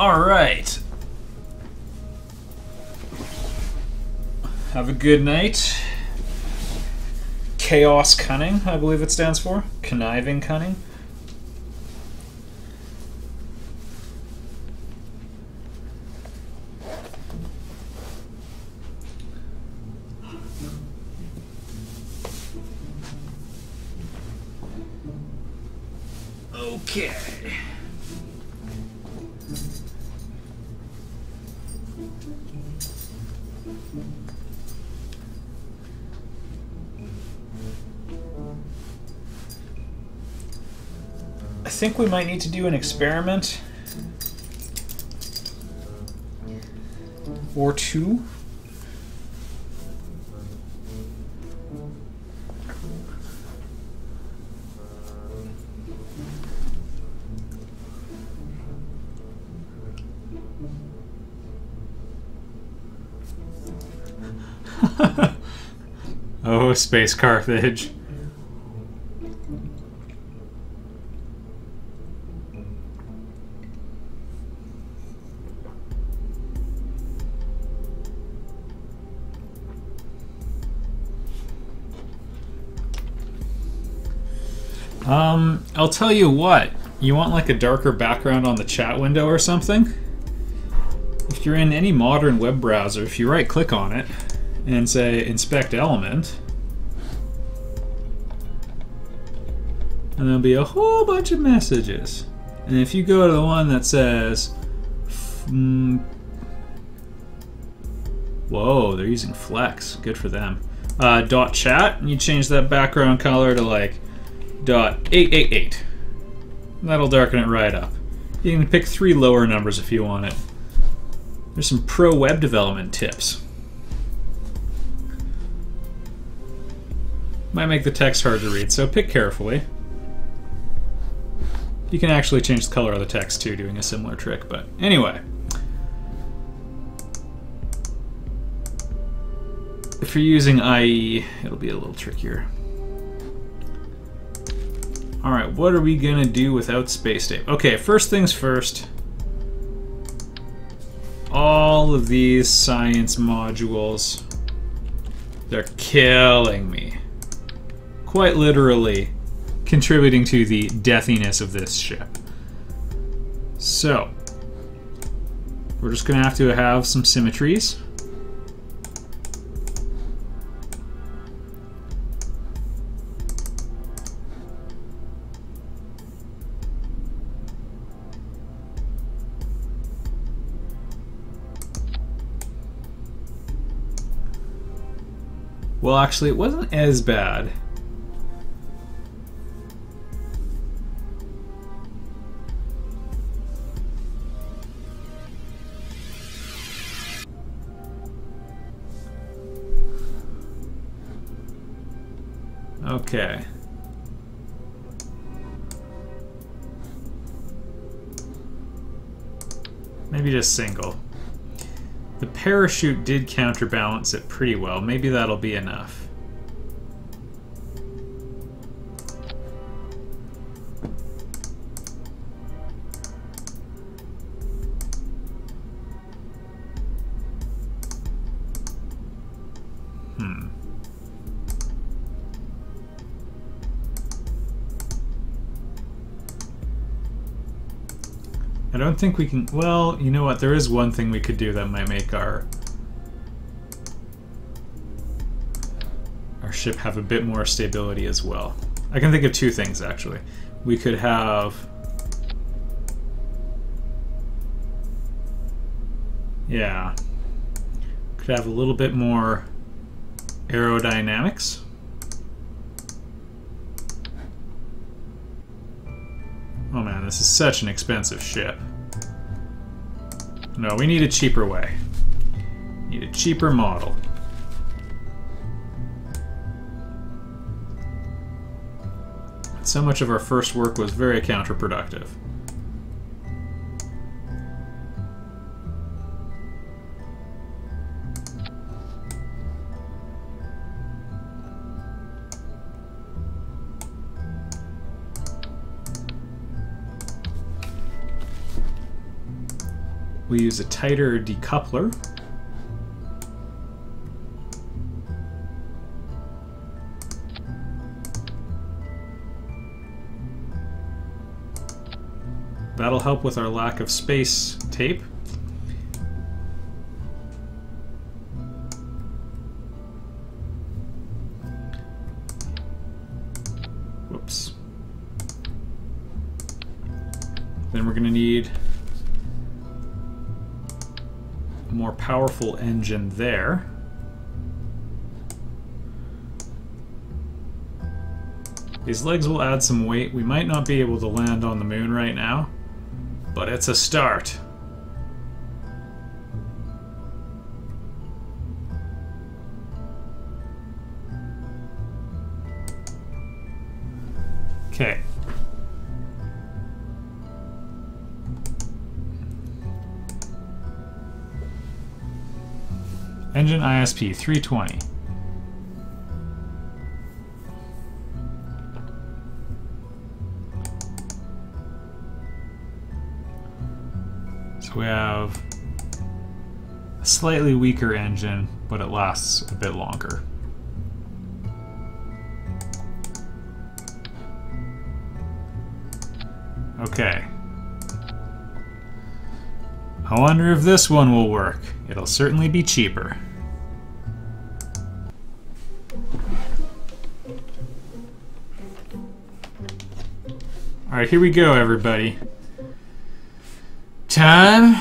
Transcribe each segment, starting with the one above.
All right. Have a good night. Chaos Cunning, I believe it stands for. Conniving Cunning. Okay. I think we might need to do an experiment or two. Oh, Space Carthage. I'll tell you what. You want like a darker background on the chat window or something? If you're in any modern web browser, if you right click on it and say inspect element, and there'll be a whole bunch of messages. And if you go to the one that says, whoa, they're using flex, good for them. .chat, and you change that background color to like .888. That'll darken it right up. You can pick 3 lower numbers if you want it. There's some pro web development tips. Might make the text hard to read, so pick carefully. You can actually change the color of the text too, doing a similar trick, but anyway. If you're using IE, it'll be a little trickier. Alright, what are we gonna do without space tape? Okay, first things first. All of these science modules, they're killing me. Quite literally contributing to the deathiness of this ship. So, we're just gonna have to have some symmetries. Well, actually, it wasn't as bad. Okay. Maybe just single. The parachute did counterbalance it pretty well. Maybe that'll be enough. I don't think we can... Well, you know what? There is one thing we could do that might make our ship have a bit more stability as well. I can think of 2 things, actually. We could have... Yeah. Could have a little bit more aerodynamics. Oh man, this is such an expensive ship. No, we need a cheaper way. Need a cheaper model. So much of our first work was very counterproductive. We'll use a tighter decoupler. That'll help with our lack of space tape. Whoops. Then we're going to need a more powerful engine there. These legs will add some weight. We might not be able to land on the moon right now, but it's a start. Okay. Engine ISP 320. So we have a slightly weaker engine, but it lasts a bit longer. Okay. I wonder if this one will work. It'll certainly be cheaper. Alright, here we go, everybody. Time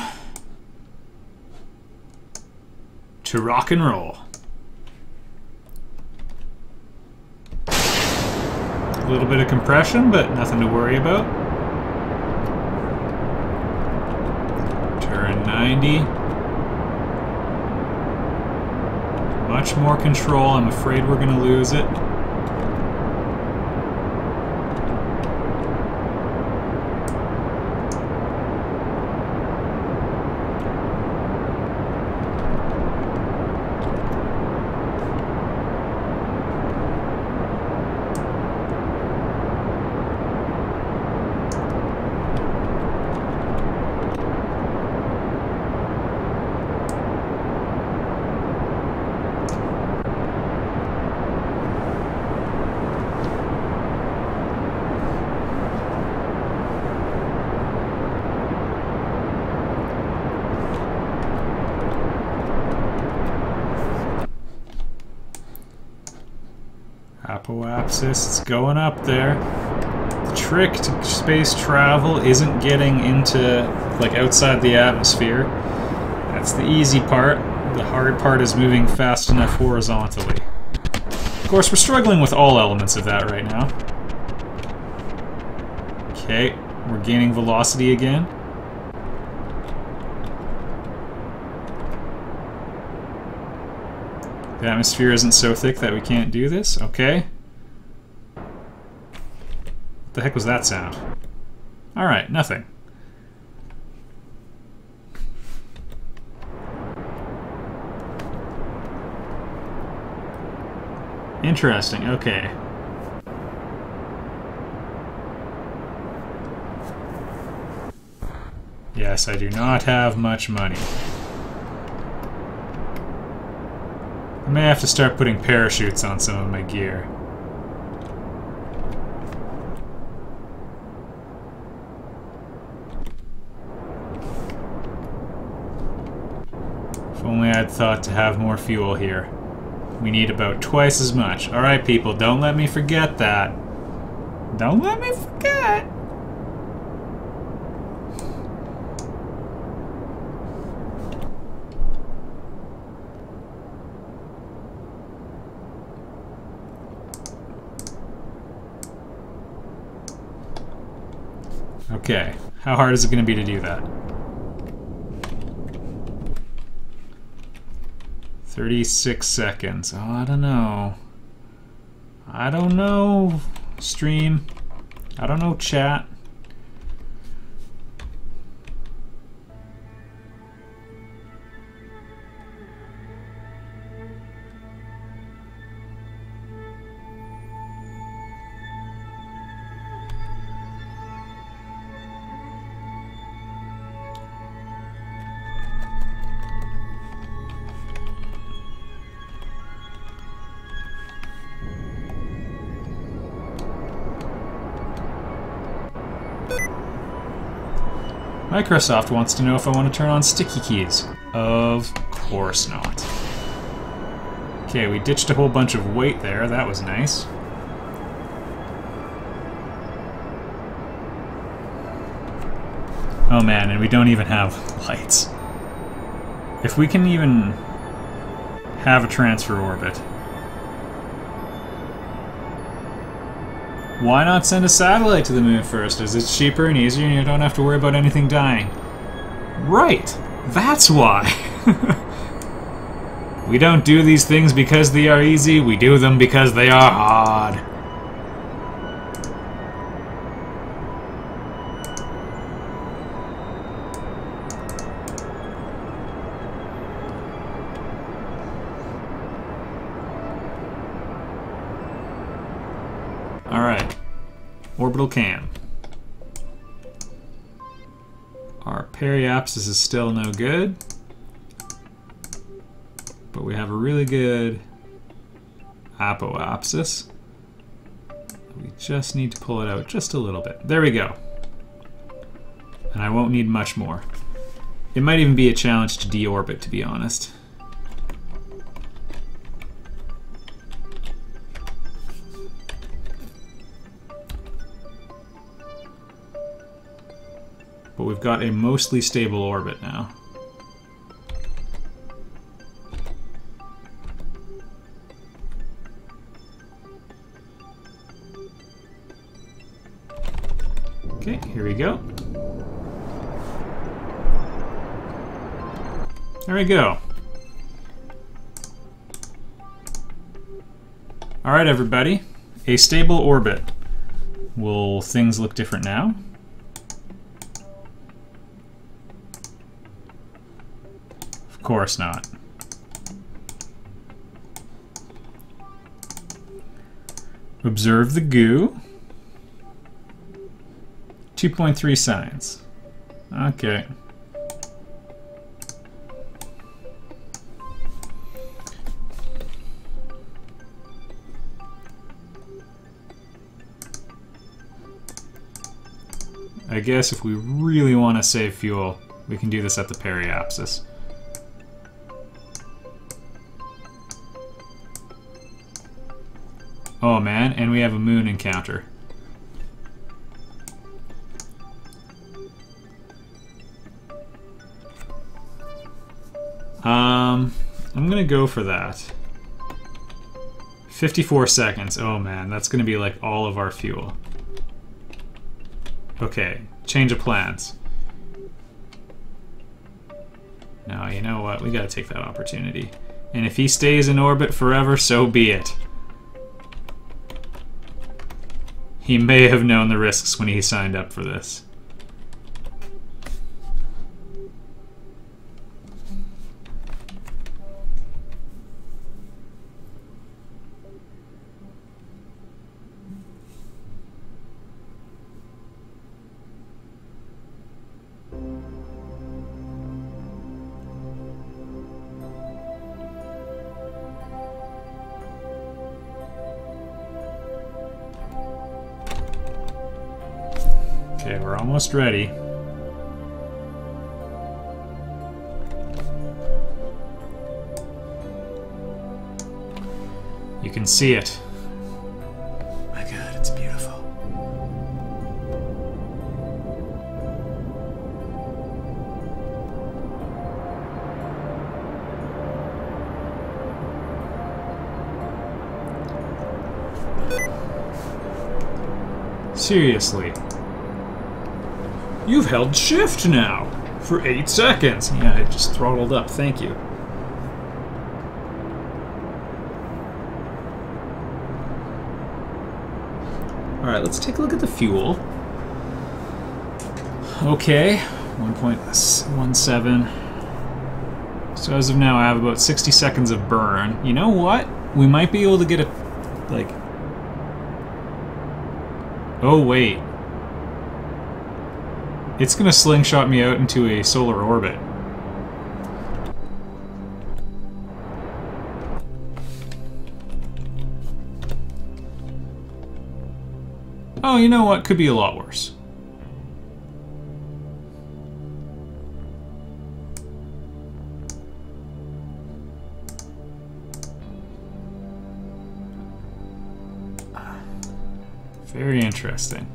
to rock and roll. A little bit of compression, but nothing to worry about. Turn 90. Much more control. I'm afraid we're going to lose it. Apoapsis, it's going up there. The trick to space travel isn't getting into, like, outside the atmosphere. That's the easy part. The hard part is moving fast enough horizontally. Of course, we're struggling with all elements of that right now. Okay, we're gaining velocity again. The atmosphere isn't so thick that we can't do this. Okay. What the heck was that sound? Alright, nothing. Interesting, okay. Yes, I do not have much money. I may have to start putting parachutes on some of my gear. If only I'd thought to have more fuel here. We need about twice as much. Alright, people, don't let me forget that. Don't let me forget! Okay, how hard is it going to be to do that? 36 seconds. Oh, I don't know. I don't know, stream. I don't know, chat. Microsoft wants to know if I want to turn on sticky keys. Of course not. Okay, we ditched a whole bunch of weight there. That was nice. Oh man, and we don't even have lights. If we can even have a transfer orbit, why not send a satellite to the moon first? As it's cheaper and easier and you don't have to worry about anything dying. Right! That's why! We don't do these things because they are easy, we do them because they are hard. Alright. Orbital cam. Our periapsis is still no good. But we have a really good apoapsis. We just need to pull it out just a little bit. There we go. And I won't need much more. It might even be a challenge to deorbit, to be honest. But we've got a mostly stable orbit now. Okay, here we go. There we go. Alright, everybody. A stable orbit. Will things look different now? Of course not. Observe the goo. 2.3 signs. Okay. I guess if we really want to save fuel, we can do this at the periapsis. Oh man, and we have a moon encounter. I'm gonna go for that. 54 seconds. Oh man, that's gonna be like all of our fuel. Okay, change of plans. No, you know what? We gotta take that opportunity. And if he stays in orbit forever, so be it. He may have known the risks when he signed up for this. Okay, we're almost ready. You can see it. My God, it's beautiful. Seriously. You've held shift now for 8 seconds. Yeah, I just throttled up. Thank you. Alright, let's take a look at the fuel. Okay, 1.17. So as of now, I have about 60 seconds of burn. You know what? We might be able to get a, like... Oh, wait. It's gonna slingshot me out into a solar orbit. Oh, you know what? Could be a lot worse. Very interesting.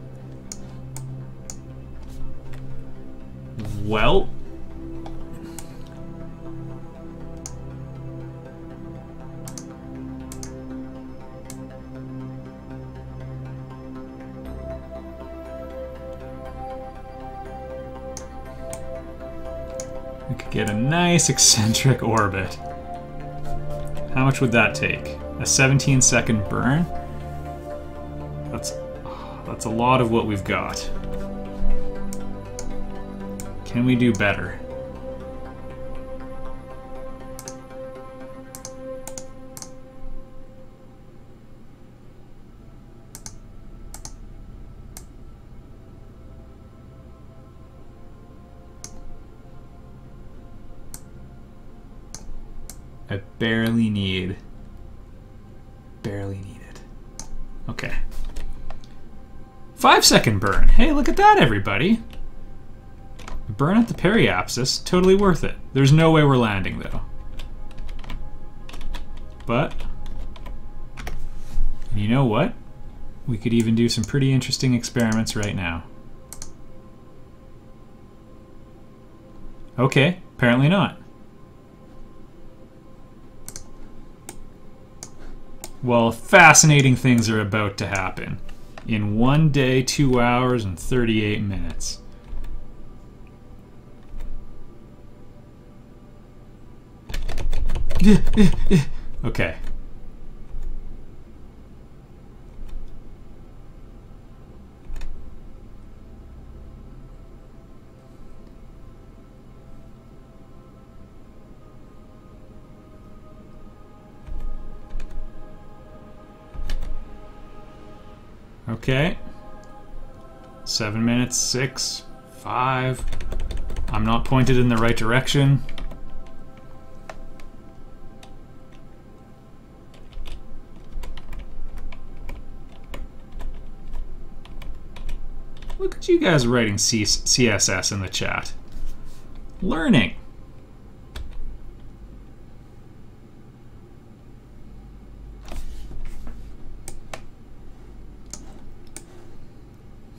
Well, we could get a nice eccentric orbit. How much would that take? A 17-second burn? That's a lot of what we've got. Can we do better? I barely need it. Okay. 5-second burn. Hey, look at that, everybody. Burn at the periapsis. Totally worth it. There's no way we're landing, though. But, you know what? We could even do some pretty interesting experiments right now. Okay, apparently not. Well, fascinating things are about to happen. In 1 day, 2 hours, and 38 minutes. Okay. Okay. 7 minutes, 6, 5. I'm not pointed in the right direction. Look at you guys writing CSS in the chat. Learning.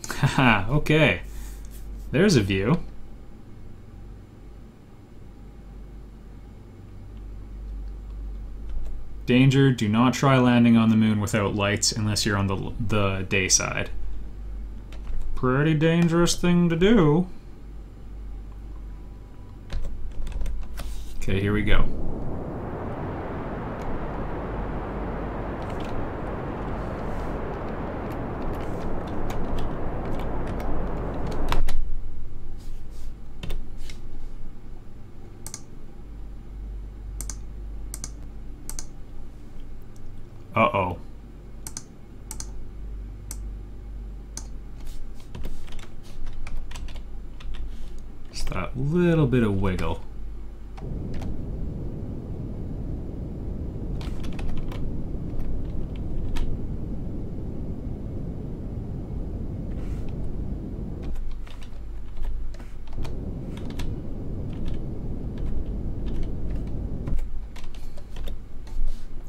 Haha, okay. There's a view. Danger, do not try landing on the moon without lights unless you're on the day side. Pretty dangerous thing to do. Okay, here we go. Uh-oh. Just that little bit of wiggle.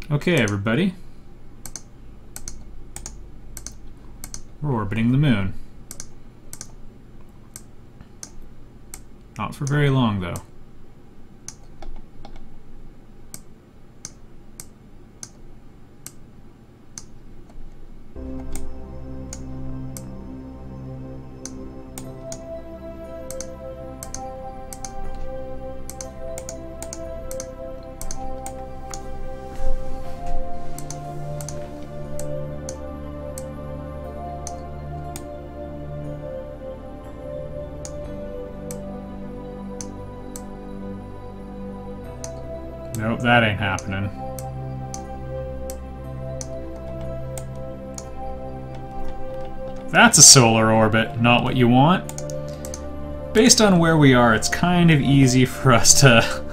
Okay, everybody. We're orbiting the moon. Not for very long, though. Nope, that ain't happening. That's a solar orbit, not what you want. Based on where we are, it's kind of easy for us to...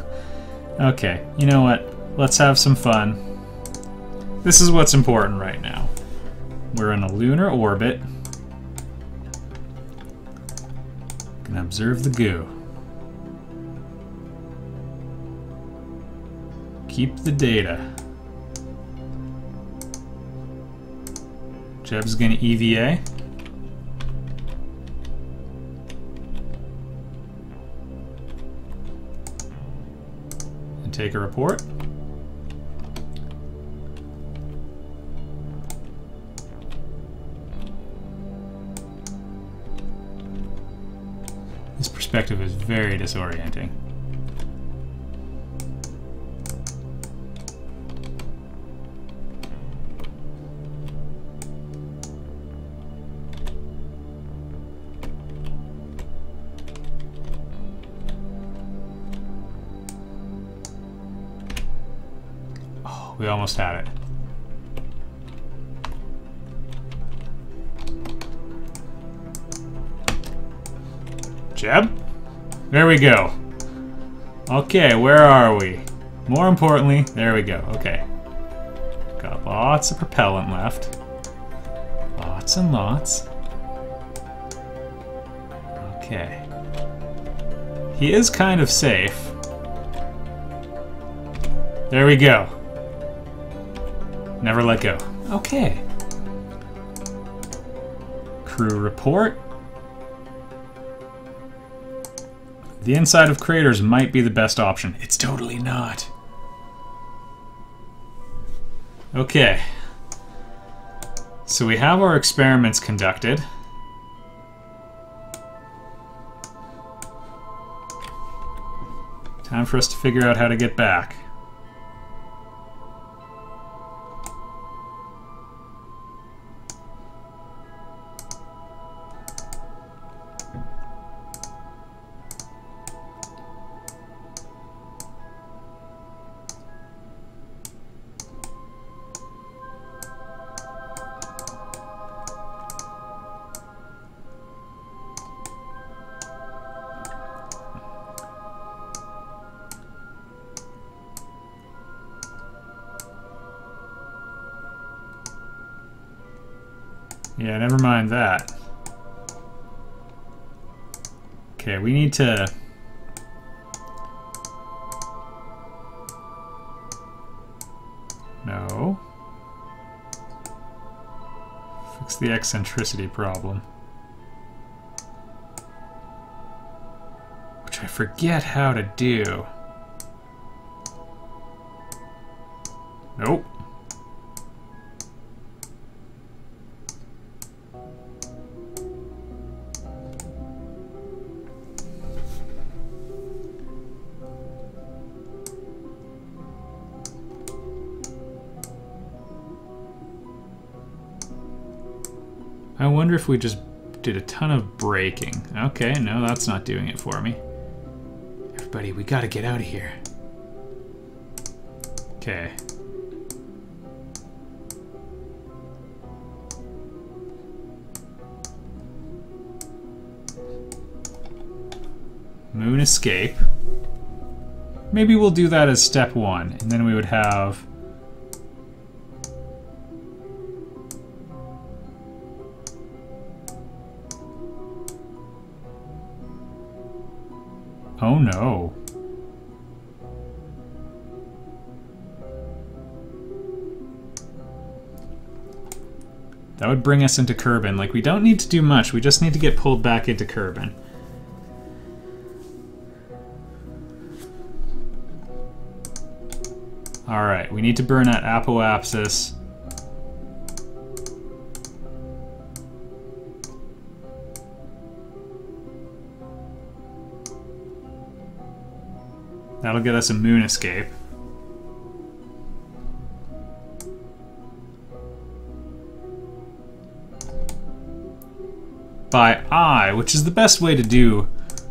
Okay, you know what? Let's have some fun. This is what's important right now. We're in a lunar orbit. Can observe the goo. Keep the data. Jeb's gonna EVA. And take a report. This perspective is very disorienting. Oh, we almost had it. Jeb? There we go. Okay, where are we? More importantly, there we go. Okay. Got lots of propellant left. Lots and lots. Okay. He is kind of safe. There we go. Never let go. Okay. Crew report. The inside of craters might be the best option. It's totally not. Okay. So we have our experiments conducted. Time for us to figure out how to get back. Yeah, never mind that. Okay, we need to... No. Fix the eccentricity problem. Which I forget how to do. Nope. I wonder if we just did a ton of braking. Okay, no, that's not doing it for me. Everybody, we gotta get out of here. Okay. Moon escape. Maybe we'll do that as step one, and then we would have... Oh no. That would bring us into Kerbal. Like, we don't need to do much, we just need to get pulled back into Kerbal. Alright, we need to burn that apoapsis. That'll get us a moon escape. By eye, which is the best way to do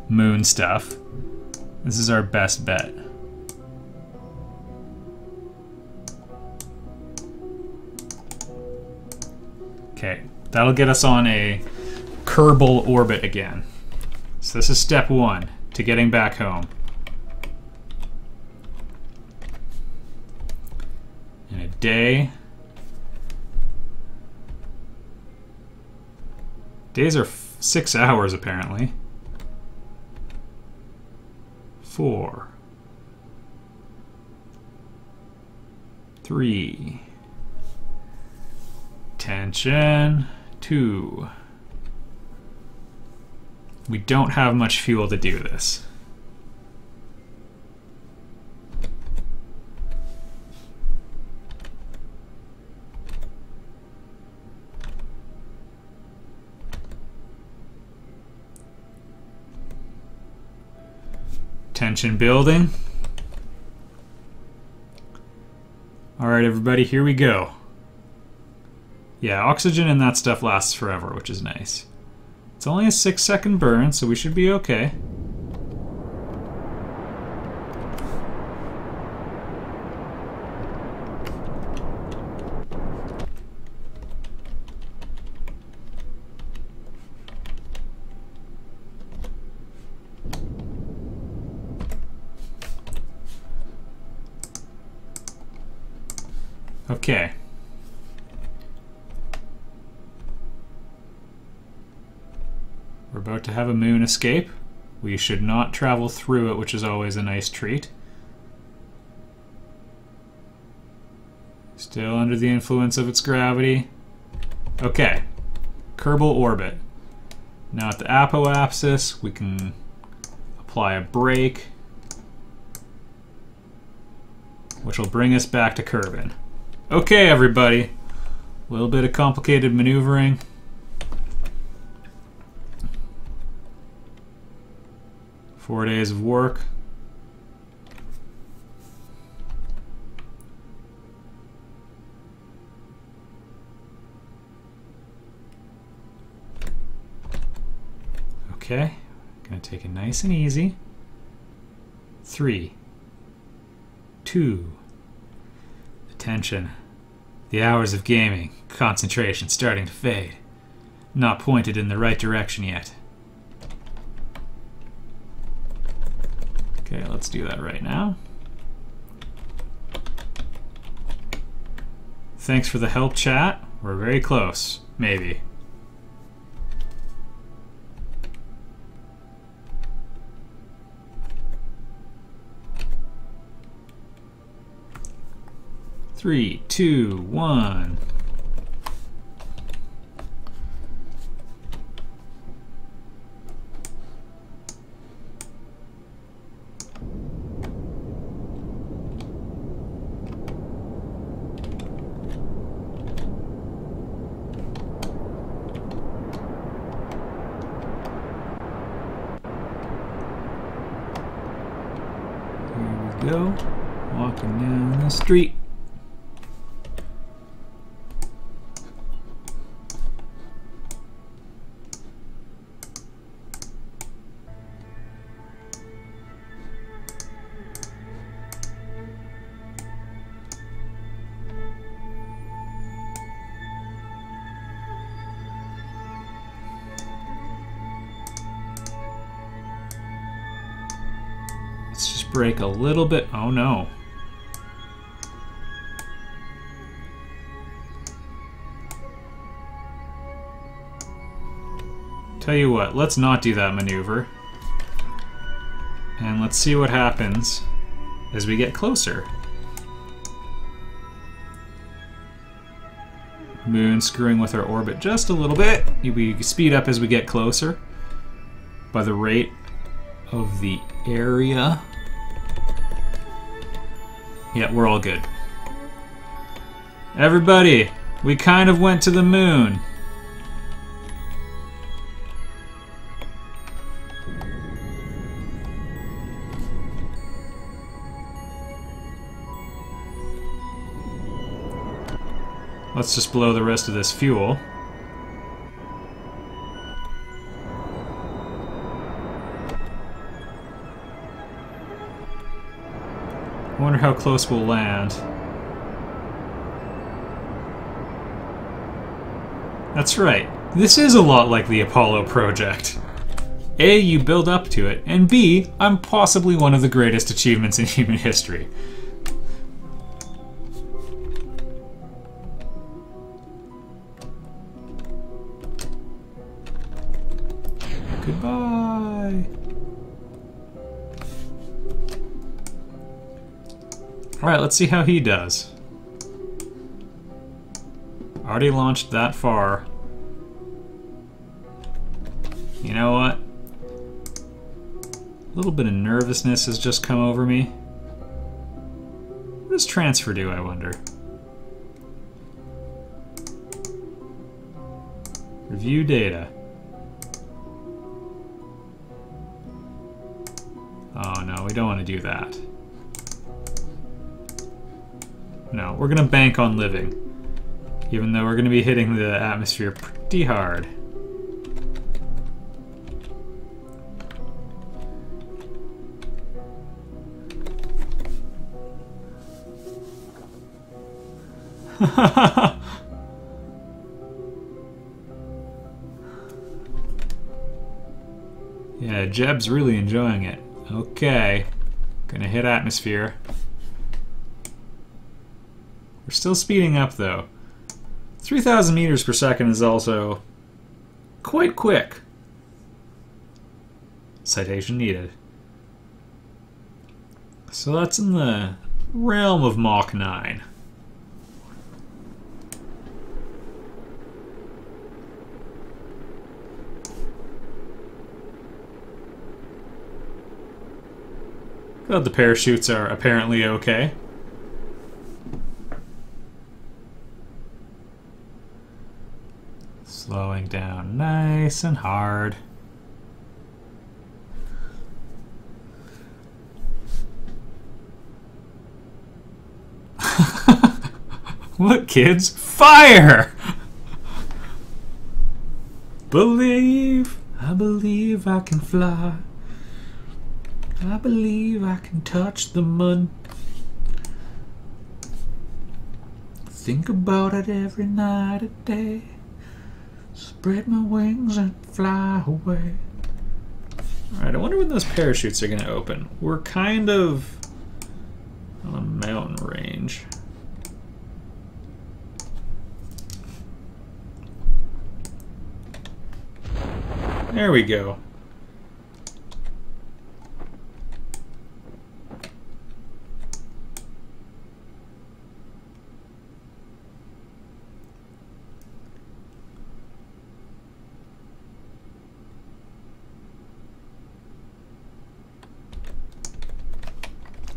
moon stuff. This is our best bet. Okay, that'll get us on a Kerbal orbit again. So this is step one to getting back home. In a day. Days are 6 hours apparently. 4. 3. Attention. 2. We don't have much fuel to do this. Tension building. Alright everybody, here we go. Yeah, oxygen and that stuff lasts forever, which is nice. It's only a 6-second burn, so we should be okay. Okay. We're about to have a moon escape. We should not travel through it, which is always a nice treat. Still under the influence of its gravity. Okay. Kerbal orbit. Now at the apoapsis, we can apply a brake, which will bring us back to Kerbin. Okay, everybody. A little bit of complicated maneuvering. Four days of work. Okay, gonna take it nice and easy. 3, 2, attention. The hours of gaming, concentration starting to fade. Not pointed in the right direction yet. Okay, let's do that right now. Thanks for the help, chat. We're very close. Maybe. Three, two, one. Here we go, walking down the street. Let's just brake a little bit. Oh no. Tell you what, let's not do that maneuver. And let's see what happens as we get closer. Moon screwing with our orbit just a little bit. We speed up as we get closer by the rate of the area. Yeah, we're all good. Everybody, we kind of went to the moon. Let's just blow the rest of this fuel. I wonder how close we'll land. That's right. This is a lot like the Apollo project. A, you build up to it, and B, I'm possibly one of the greatest achievements in human history. Goodbye. Alright, let's see how he does. Already launched that far. You know what? A little bit of nervousness has just come over me. What does transfer do, I wonder? Review data. Oh no, we don't want to do that. No, we're gonna bank on living. Even though we're gonna be hitting the atmosphere pretty hard. Yeah, Jeb's really enjoying it. Okay, gonna hit atmosphere. We're still speeding up though. 3,000 meters per second is also quite quick. Citation needed. So that's in the realm of Mach 9. Glad the parachutes are apparently okay. Slowing down nice and hard. Look, kids, fire! Believe, I believe I can fly. I believe I can touch the mud. Think about it every night and day. Spread my wings and fly away. Alright, I wonder when those parachutes are going to open. We're kind of on a mountain range. There we go.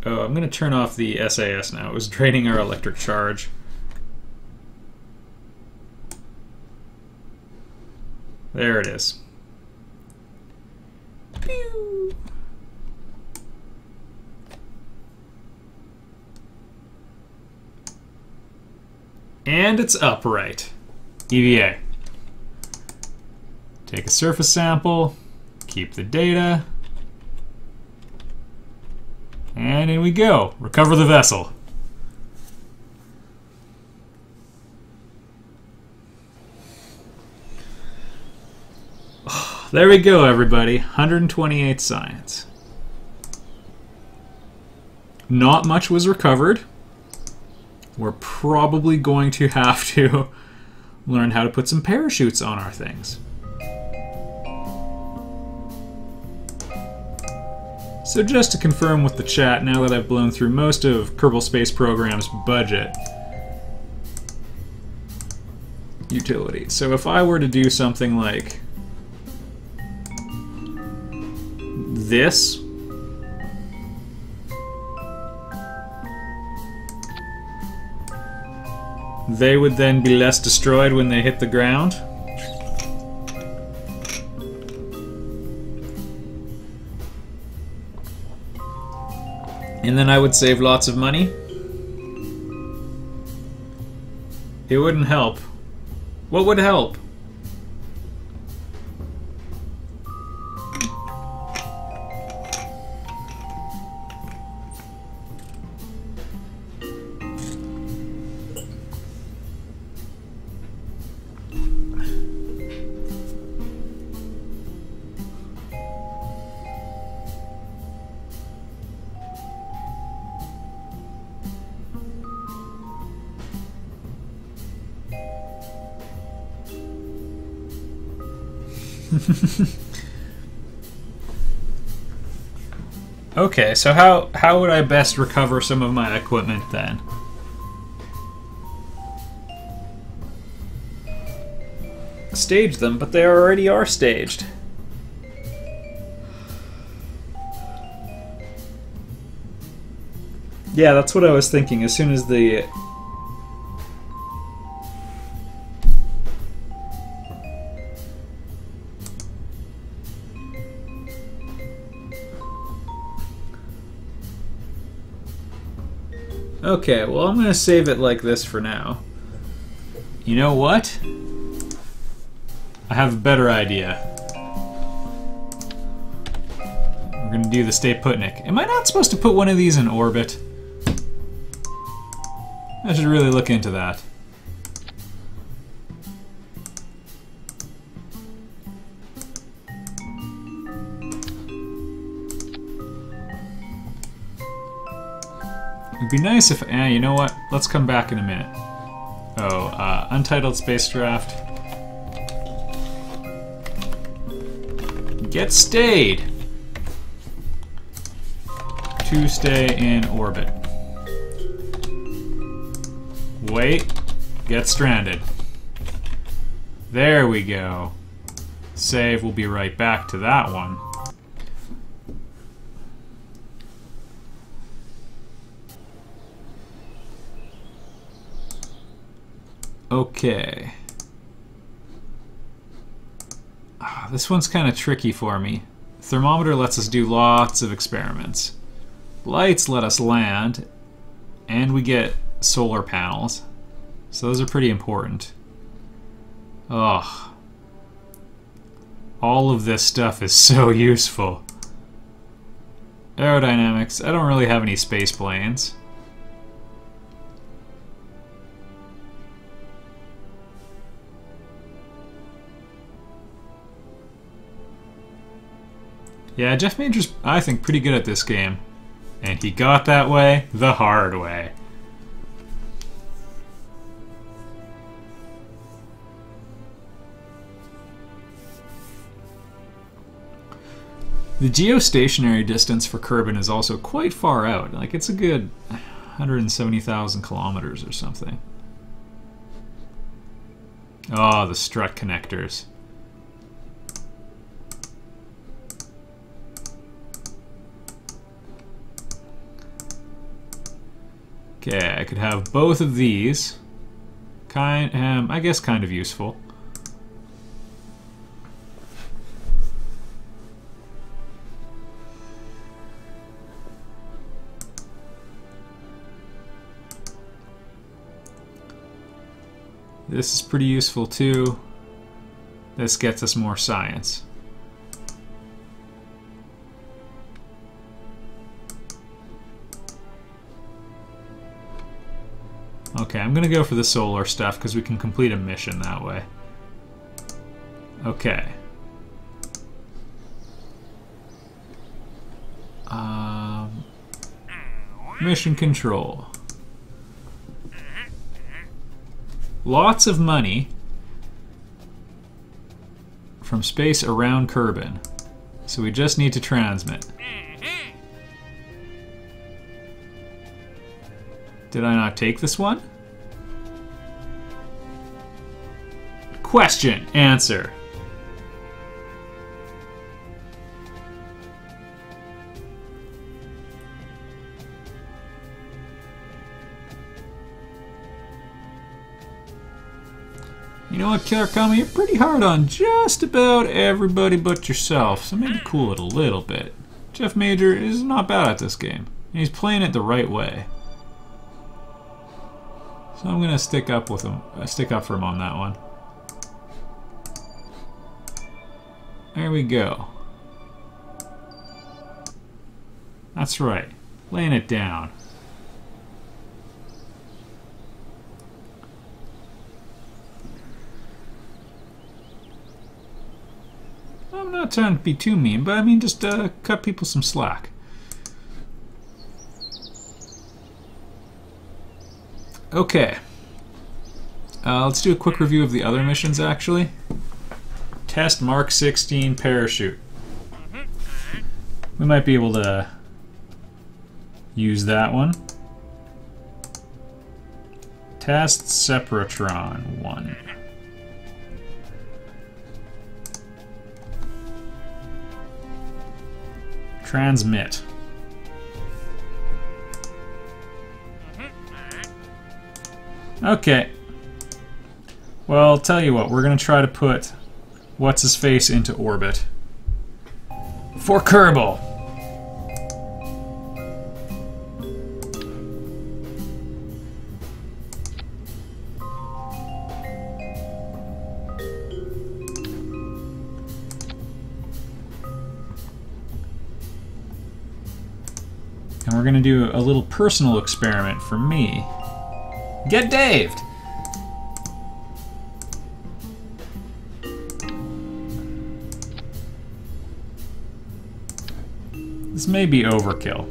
Oh, I'm going to turn off the SAS now. It was draining our electric charge. There it is. Pew. And it's upright. EVA. Take a surface sample, keep the data, and in we go. Recover the vessel. There we go, everybody. 128 science. Not much was recovered. We're probably going to have to learn how to put some parachutes on our things. So just to confirm with the chat, now that I've blown through most of Kerbal Space Program's budget utility. So if I were to do something like this, they would then be less destroyed when they hit the ground. And then I would save lots of money. It wouldn't help. What would help? Okay, so how would I best recover some of my equipment then? stage them, but they already are staged. Yeah, that's what I was thinking. As soon as the... Okay, well, I'm going to save it like this for now. You know what? I have a better idea. We're going to do the Stay Putnik. Am I not supposed to put one of these in orbit? I should really look into that. It'd be nice if... you know what? Let's come back in a minute. Oh, Untitled Space Draft. Get stayed! To stay in orbit. Wait. Get stranded. There we go. Save. We'll be right back to that one. Okay. This one's kind of tricky for me. Thermometer lets us do lots of experiments. Lights let us land, and we get solar panels. So those are pretty important. Ugh. All of this stuff is so useful. Aerodynamics. I don't really have any space planes. Yeah, Jeff Major's, I think, pretty good at this game. And he got that way the hard way. The geostationary distance for Kerbal is also quite far out. Like, it's a good 170,000 kilometers or something. Oh, the strut connectors. Okay, I could have both of these. I guess kind of useful. This is pretty useful too. This gets us more science. Okay, I'm gonna go for the solar stuff because we can complete a mission that way. Okay. Mission control. Lots of money from space around Kerbal. So we just need to transmit. Did I not take this one? Question, answer. You know what, Killer Kami, you're pretty hard on just about everybody but yourself, so maybe cool it a little bit. Jeff Major is not bad at this game, and he's playing it the right way. So I'm gonna stick up with him, stick up for him on that one. There we go. That's right, laying it down. I'm not trying to be too mean, but I mean just cut people some slack. Okay. Let's do a quick review of the other missions, actually. Test Mark 16 parachute. We might be able to use that one. Test Separatron 1. Transmit. Okay. Well, I'll tell you what, we're going to try to put What's-His-Face into orbit. For Kerbal! And we're going to do a little personal experiment for me. Get Daved! This may be overkill.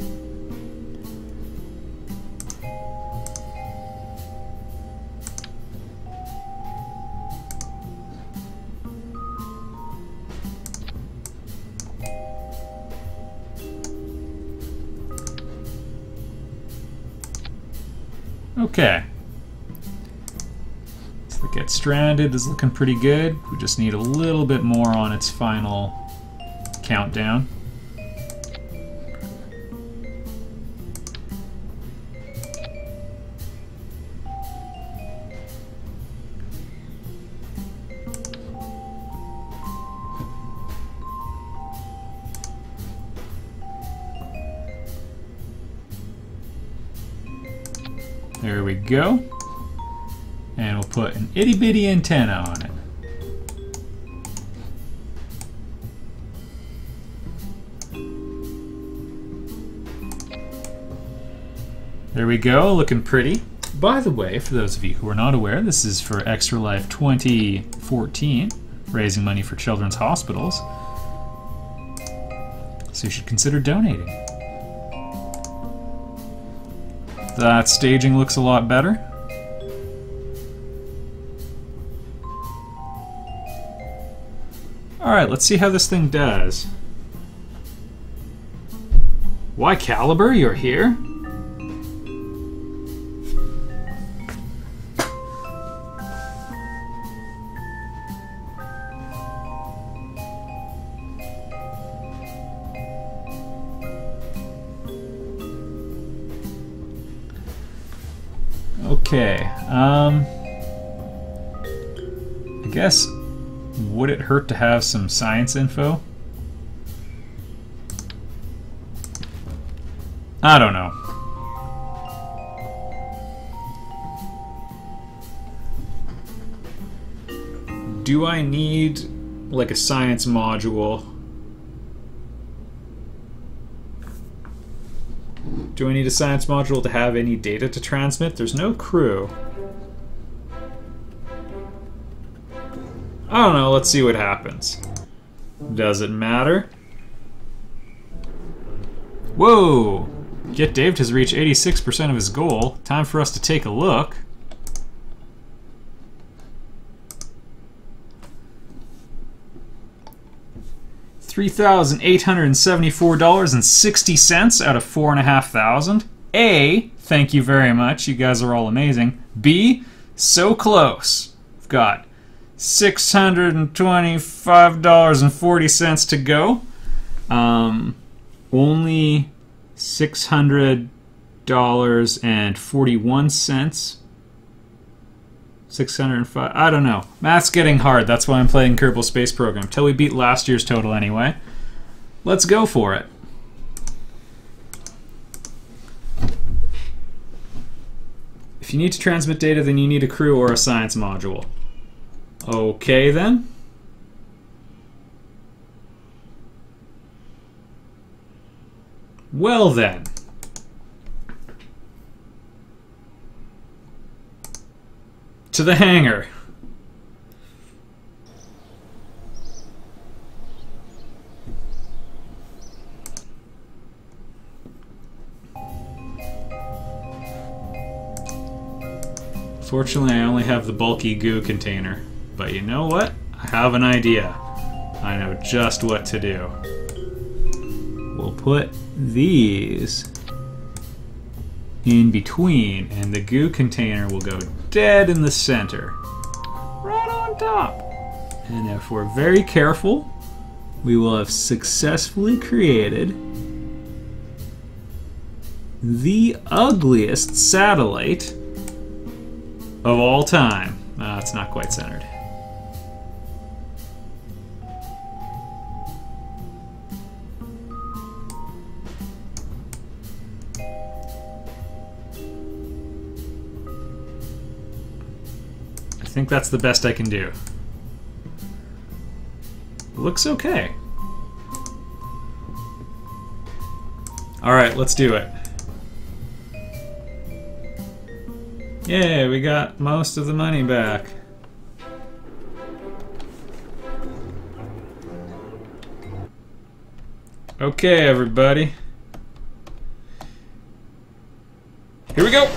Okay. So Get Stranded is looking pretty good. We just need a little bit more on its final countdown. There we go. And we'll put an itty bitty antenna on it. There we go, looking pretty. By the way, for those of you who are not aware, this is for Extra Life 2014, raising money for children's hospitals. So you should consider donating. That staging looks a lot better. Alright, let's see how this thing does. Why, Caliber, you're here? Okay, I guess, would it hurt to have some science info? I don't know. Do I need, like, a science module? Do I need a science module to have any data to transmit? There's no crew. I don't know, let's see what happens. Does it matter? Whoa! Get Dave has reached 86% of his goal. Time for us to take a look. $3,874.60 out of $4,500. A, thank you very much. You guys are all amazing. B, so close. We've got $625.40 to go. Only $600.41. 605. I don't know. Math's getting hard. That's why I'm playing Kerbal Space Program. Till we beat last year's total anyway. Let's go for it. If you need to transmit data, then you need a crew or a science module. Okay, then. Well, then. To the hangar. Fortunately, I only have the bulky goo container. But you know what? I have an idea. I know just what to do. We'll put these in between, and the goo container will go dead in the center. Right on top. And if we're very careful, we will have successfully created the ugliest satellite of all time. It's not quite centered. I think that's the best I can do. Looks okay. Alright, let's do it. Yay, we got most of the money back. Okay, everybody. Here we go!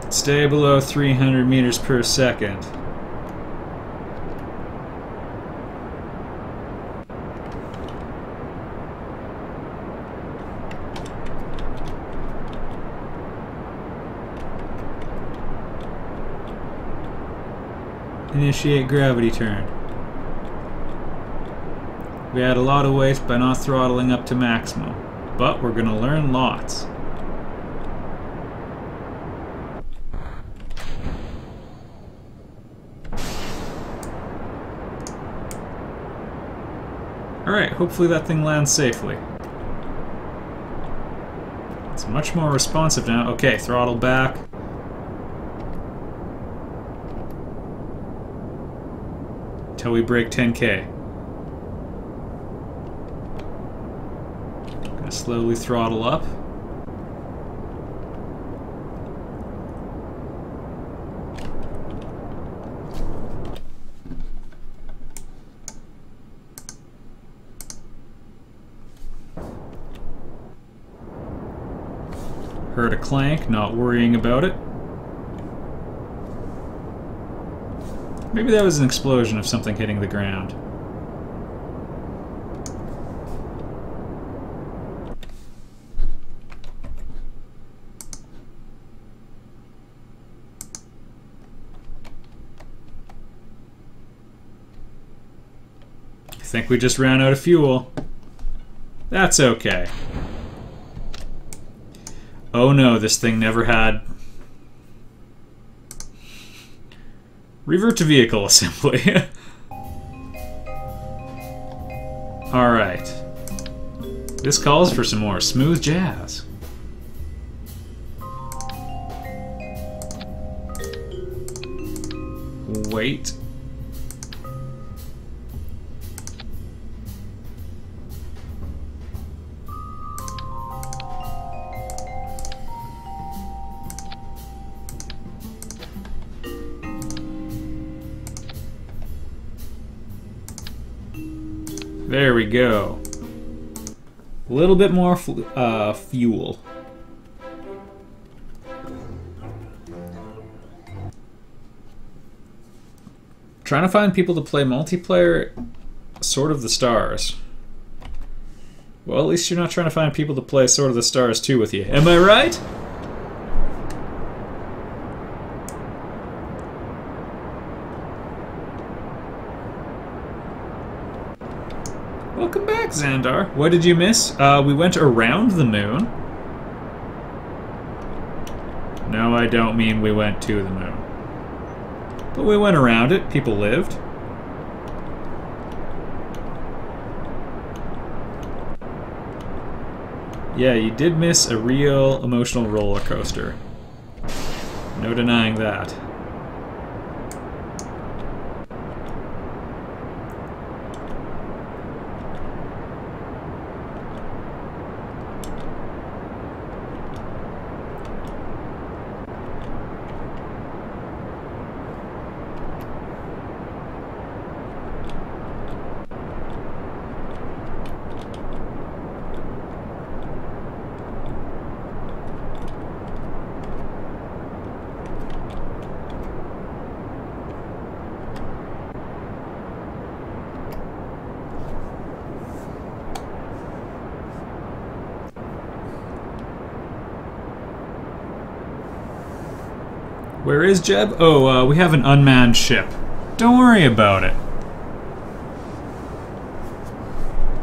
Stay below 300 meters per second. Initiate gravity turn. We had a lot of waste by not throttling up to maximum, but we're gonna learn lots. Alright, hopefully that thing lands safely. It's much more responsive now. Okay, throttle back. Until we break 10K. Gonna slowly throttle up. Heard a clank, not worrying about it. Maybe that was an explosion of something hitting the ground. I think we just ran out of fuel. That's okay. Oh no, this thing never had... Revert to vehicle assembly. Alright. This calls for some more smooth jazz. Wait. There we go. A little bit more fuel. Trying to find people to play multiplayer, Sword of the Stars. Well, at least you're not trying to find people to play Sword of the Stars 2 with you. Am I right? Welcome back, Xandar. What did you miss? We went around the moon. No, I don't mean we went to the moon. But we went around it. People lived. Yeah, you did miss a real emotional roller coaster. No denying that. Where is Jeb? Oh, we have an unmanned ship. Don't worry about it.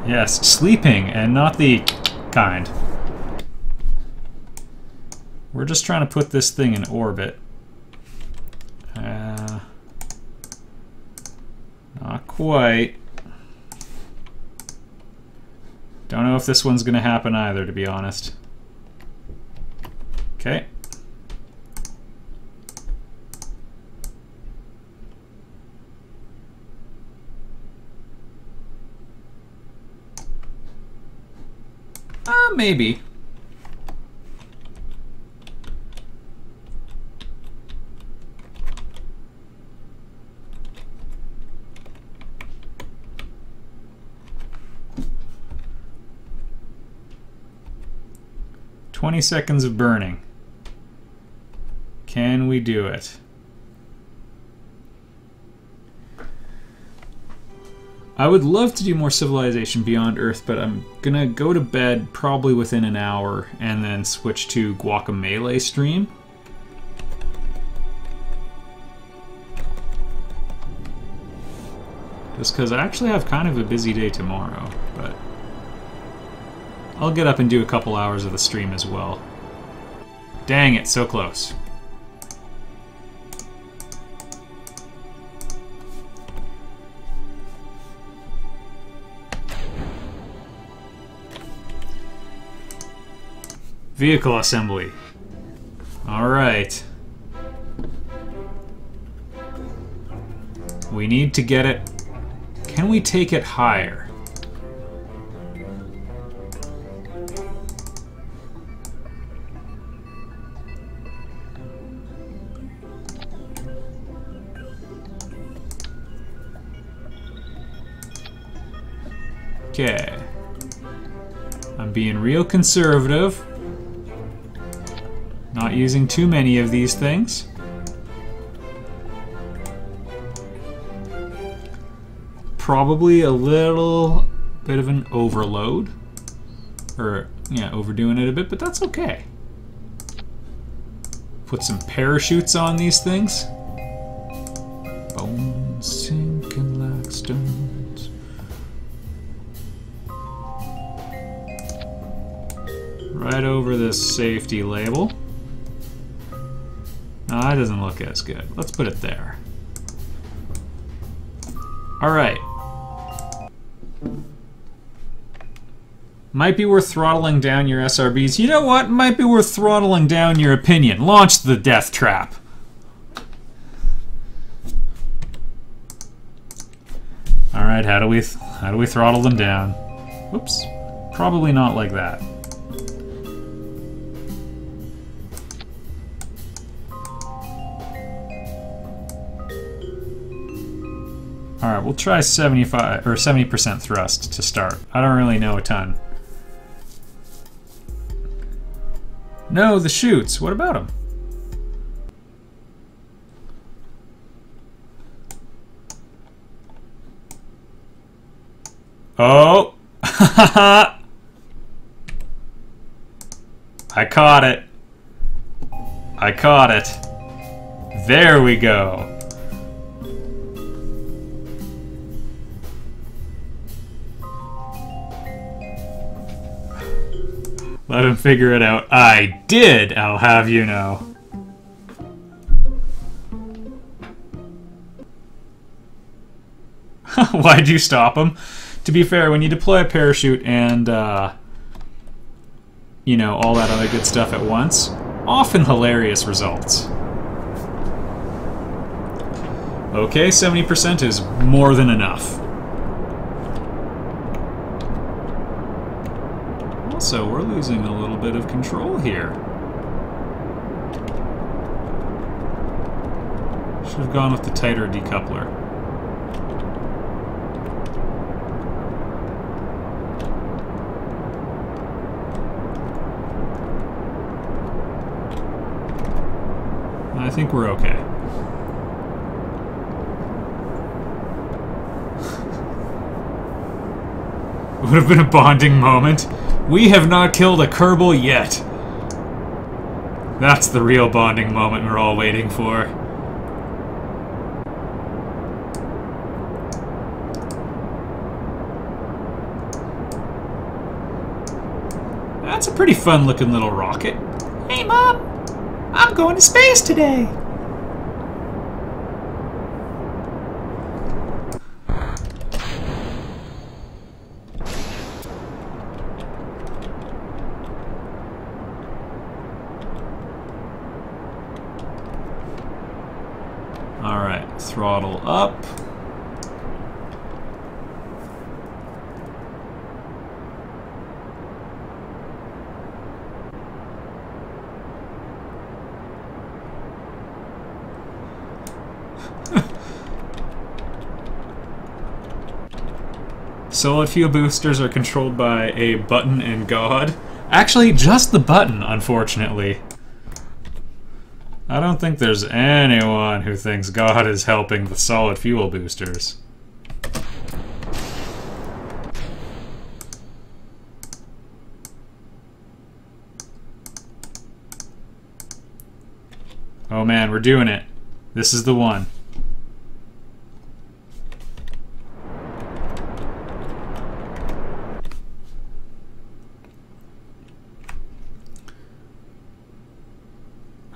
Yes, sleeping, and not the kind. We're just trying to put this thing in orbit. Not quite. Don't know if this one's going to happen either, to be honest. Okay. Maybe. "20 seconds of burning. Can we do it?" I would love to do more Civilization Beyond Earth, but I'm gonna go to bed probably within an hour and then switch to Guacamelee stream. Just because I actually have kind of a busy day tomorrow, but I'll get up and do a couple hours of the stream as well. Dang it, so close. Vehicle assembly. Alright. We need to get it. Can we take it higher? Okay. I'm being real conservative. Not using too many of these things. Probably a little bit of an overload. Or, yeah, overdoing it a bit, but that's okay. Put some parachutes on these things. Bones sinking like stones. Right over this safety label. No, that doesn't look as good. Let's put it there. Alright. Might be worth throttling down your SRBs. You know what? Might be worth throttling down your opinion. Launch the death trap. Alright, how do we throttle them down? Whoops. Probably not like that. Alright, we'll try 75 or 70% thrust to start. I don't really know a ton. No, the chutes. What about them? Oh! I caught it. I caught it. There we go. Let him figure it out. I did, I'll have you know. Why'd you stop him? To be fair, when you deploy a parachute and, you know, all that other good stuff at once, often hilarious results. Okay, 70% is more than enough. Also, we're losing a little bit of control here. Should have gone with the tighter decoupler. I think we're okay. Would have been a bonding moment. We have not killed a Kerbal yet. That's the real bonding moment we're all waiting for. That's a pretty fun looking little rocket. Hey, Mom! I'm going to space today! Alright, throttle up. Solid fuel boosters are controlled by a button and God. Actually, just the button, unfortunately. I don't think there's anyone who thinks God is helping the solid fuel boosters. Oh man, we're doing it. This is the one.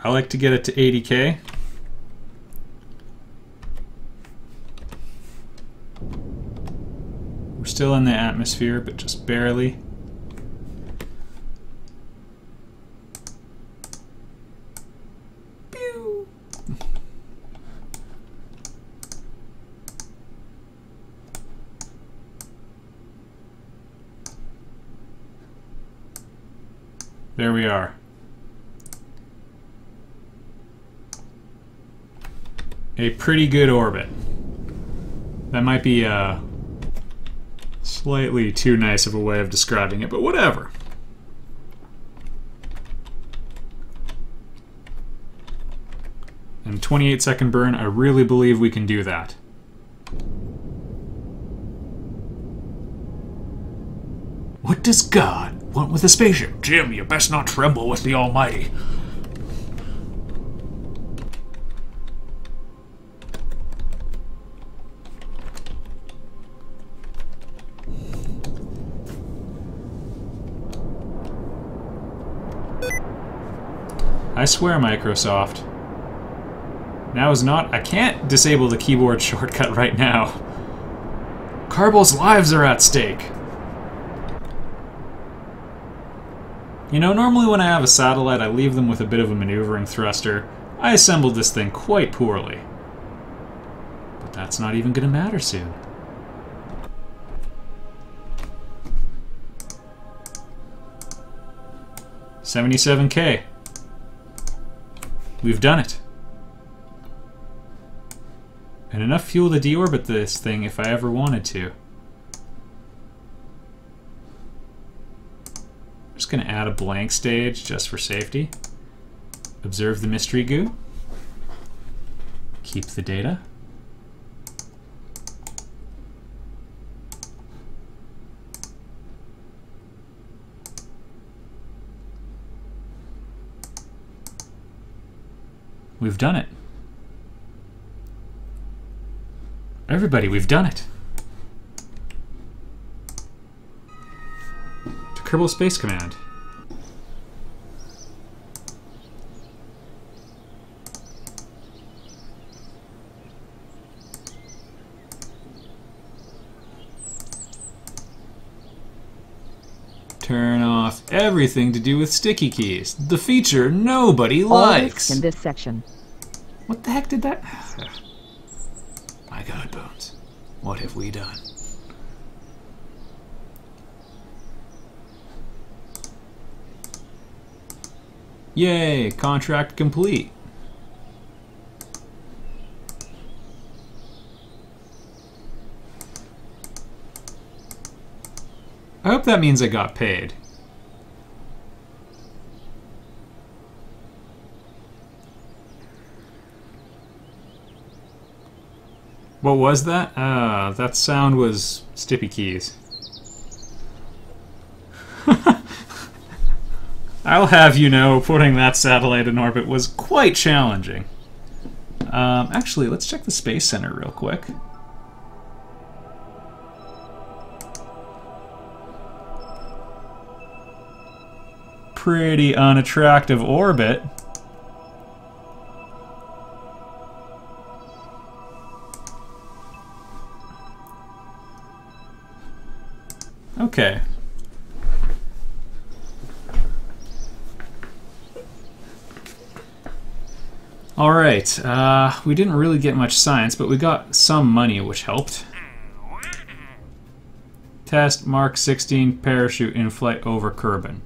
I like to get it to 80K. We're still in the atmosphere, but just barely. Pew. There we are. A pretty good orbit. That might be slightly too nice of a way of describing it, but whatever. And 28-second burn, I really believe we can do that. What does God want with a spaceship? Jim, you best not tremble with the Almighty. I swear, Microsoft. Now is not... I can't disable the keyboard shortcut right now. Kerbal's lives are at stake. You know, normally when I have a satellite, I leave them with a bit of a maneuvering thruster. I assembled this thing quite poorly. But that's not even gonna matter soon. $77K. We've done it. And enough fuel to deorbit this thing if I ever wanted to. I'm just going to add a blank stage just for safety. Observe the mystery goo. Keep the data. We've done it. Everybody, we've done it. To Kerbal Space Command. Turn off everything to do with sticky keys. The feature nobody likes. In this section. What the heck did that? My God, Bones. What have we done? Yay, contract complete. I hope that means I got paid. What was that? That sound was Stippy Keys. I'll have you know, putting that satellite in orbit was quite challenging. Actually, let's check the Space Center real quick. Pretty unattractive orbit. Okay. Alright, we didn't really get much science, but we got some money, which helped. Test Mark 16 parachute in flight over Kerbal.